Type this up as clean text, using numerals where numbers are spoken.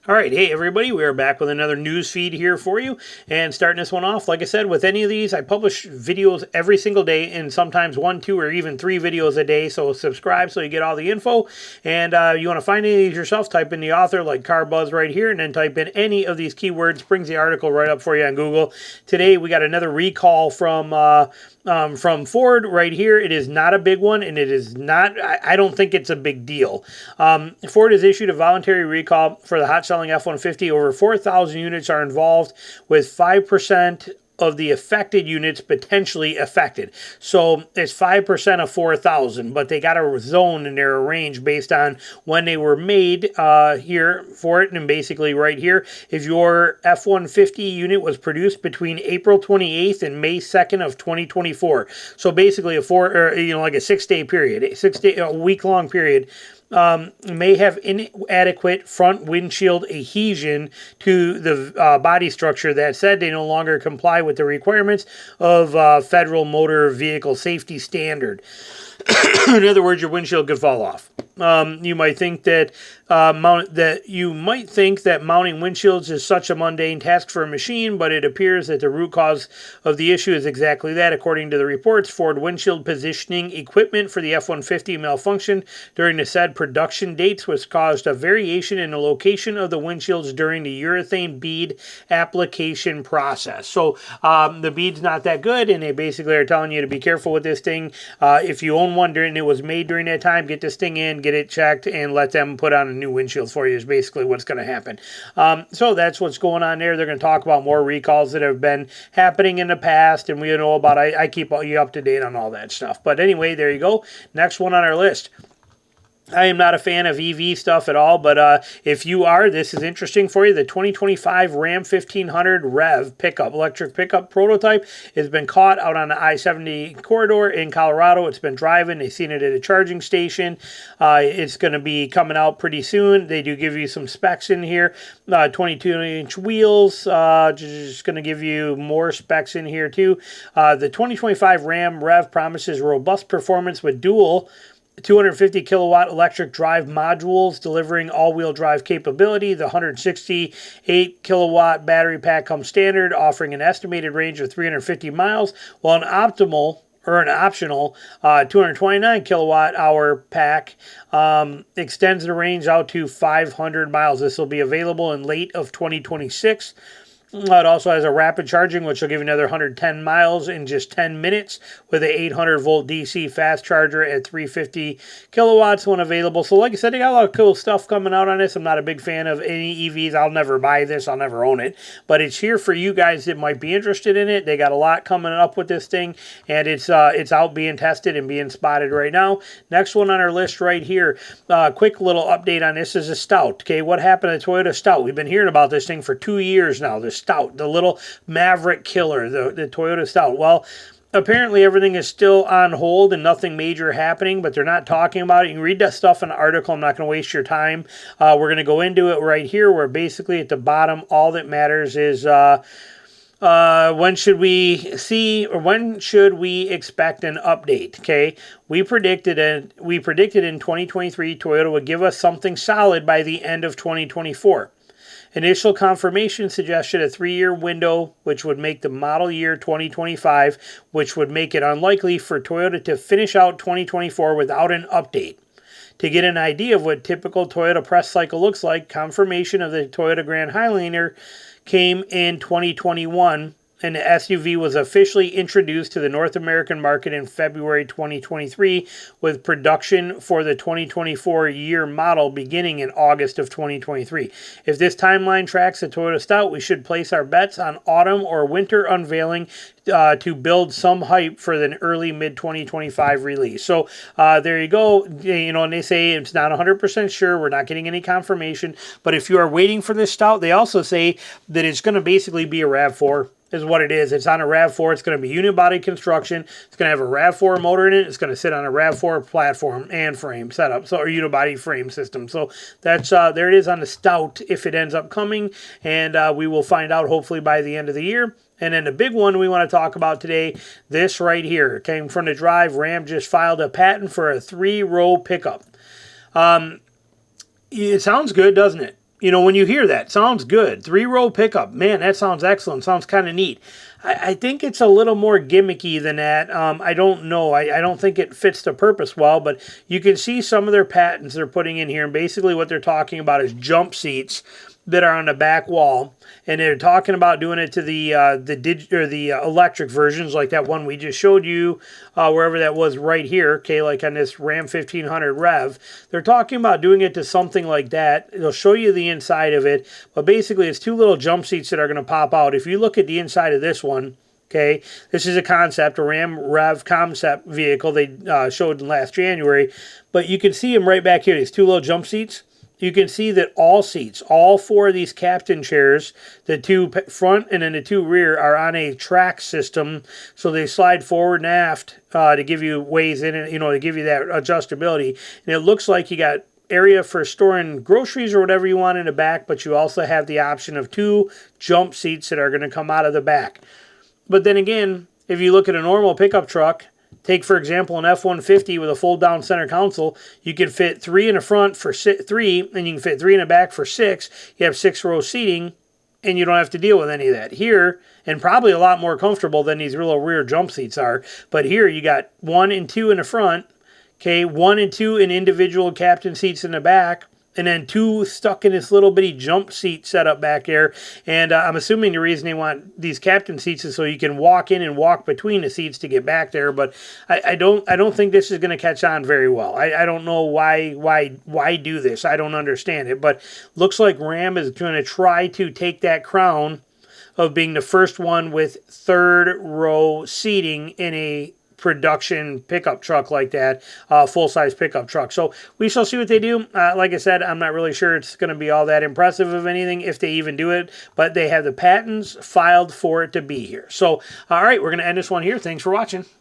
All right, hey everybody, we are back with another news feed here for you, and starting this one off, like I said, with any of these, I publish videos every single day, and sometimes 1, 2, or even 3 videos a day, so subscribe so you get all the info, and you want to find any of these yourself, type in the author, like Car Buzz right here, and then type in any of these keywords, brings the article right up for you on Google. Today, we got another recall from Ford right here. It is not a big one, and it is not, I don't think it's a big deal. Ford has issued a voluntary recall for the hot-selling F-150. Over 4,000 units are involved, with 5% of the affected units potentially affected. So it's 5% of 4,000, but they got a zone in their range based on when they were made here for it. And basically right here, if your F-150 unit was produced between April 28th and May 2nd of 2024, so basically a like a 6-day period, a week-long period, may have inadequate front windshield adhesion to the body structure. That said, they no longer comply with the requirements of federal motor vehicle safety standard. In other words, your windshield could fall off. You might think that mounting windshields is such a mundane task for a machine, but it appears that the root cause of the issue is exactly that. According to the reports, Ford windshield positioning equipment for the F-150 malfunctioned during the said production dates, which caused a variation in the location of the windshields during the urethane bead application process. So the bead's not that good, and they basically are telling you to be careful with this thing. If you own one during it was made during that time, get this thing in, get it checked, and let them put on a new windshield for you is basically what's going to happen. So that's what's going on there. They're going to talk about more recalls that have been happening in the past, and we know about. I keep you up to date on all that stuff. But anyway, there you go. Next one on our list. I am not a fan of EV stuff at all, but if you are, this is interesting for you. The 2025 Ram 1500 REV pickup, electric pickup prototype, has been caught out on the I-70 corridor in Colorado. It's been driving. They've seen it at a charging station. It's going to be coming out pretty soon. They do give you some specs in here. 22-inch wheels. Just going to give you more specs in here too. The 2025 Ram REV promises robust performance with dual 250 kilowatt electric drive modules delivering all-wheel drive capability. The 168 kilowatt battery pack comes standard, offering an estimated range of 350 miles, while an optional 229 kilowatt hour pack extends the range out to 500 miles. This will be available in late of 2026. It also has a rapid charging, which will give you another 110 miles in just 10 minutes with an 800-volt DC fast charger at 350 kilowatts when available. So like I said, they got a lot of cool stuff coming out on this. I'm not a big fan of any EVs. I'll never buy this. I'll never own it. But it's here for you guys that might be interested in it. They got a lot coming up with this thing, and it's out being tested and being spotted right now. Next one on our list right here. Quick little update on this is a Stout. Okay, what happened to Toyota Stout? We've been hearing about this thing for 2 years now. The Stout, the little Maverick killer, the Toyota Stout. Well, apparently everything is still on hold and nothing major happening, but they're not talking about it. You can read that stuff in the article. I'm not going to waste your time. We're going to go into it right here, where basically at the bottom, all that matters is when should we see, or when should we expect an update? Okay, we predicted in 2023 Toyota would give us something solid by the end of 2024. Initial confirmation suggested a 3-year window, which would make the model year 2025, which would make it unlikely for Toyota to finish out 2024 without an update. To get an idea of what typical Toyota press cycle looks like, confirmation of the Toyota Grand Highlander came in 2021, and the SUV was officially introduced to the North American market in February 2023, with production for the 2024 year model beginning in August of 2023. If this timeline tracks the Toyota Stout, we should place our bets on autumn or winter unveiling to build some hype for an early mid-2025 release. So there you go. And they say it's not 100% sure. We're not getting any confirmation. But if you are waiting for this Stout, they also say that it's going to basically be a RAV4. Is what it is. It's on a RAV4. It's going to be unibody construction. It's going to have a RAV4 motor in it. It's going to sit on a RAV4 platform and frame setup, or unibody frame system. So that's there it is on the Stout if it ends up coming, and we will find out hopefully by the end of the year. And then the big one we want to talk about today, this right here, came from the drive. Ram just filed a patent for a 3-row pickup. It sounds good, doesn't it? You know, when you hear that, sounds good. 3-row pickup. Man, that sounds excellent. Sounds kind of neat. I think it's a little more gimmicky than that. I don't know. I don't think it fits the purpose well, but you can see some of their patents they're putting in here. And basically what they're talking about is jump seats that are on the back wall, and they're talking about doing it to the electric versions, like that one we just showed you, wherever that was right here. Okay, like on this Ram 1500 Rev, they're talking about doing it to something like that. They'll show you the inside of it, but basically it's 2 little jump seats that are going to pop out. If you look at the inside of this one. Okay, this is a concept, a Ram REV concept vehicle they showed in last January, but you can see them right back here. These 2 little jump seats. You can see that all seats, all 4 of these captain chairs, the 2 front and then the 2 rear, are on a track system. So they slide forward and aft to give you ways in it, you know, to give you that adjustability. And it looks like you got area for storing groceries or whatever you want in the back, but you also have the option of 2 jump seats that are going to come out of the back. But then again, if you look at a normal pickup truck, take, for example, an F-150 with a fold-down center console, you can fit 3 in the front for 3, and you can fit 3 in the back for 6. You have 6-row seating, and you don't have to deal with any of that. Here, and probably a lot more comfortable than these little rear jump seats are, but here you got 1 and 2 in the front, okay, 1 and 2 in individual captain seats in the back, and then 2 stuck in this little bitty jump seat setup back there. And I'm assuming the reason they want these captain seats is so you can walk in and walk between the seats to get back there. But I don't think this is going to catch on very well. I don't know why do this. I don't understand it. But looks like Ram is going to try to take that crown of being the first one with 3rd row seating in a production pickup truck like that, full-size pickup truck. So we shall see what they do. Like I said, I'm not really sure it's going to be all that impressive of anything, if they even do it, but they have the patents filed for it to be here. So, all right, we're going to end this one here. Thanks for watching.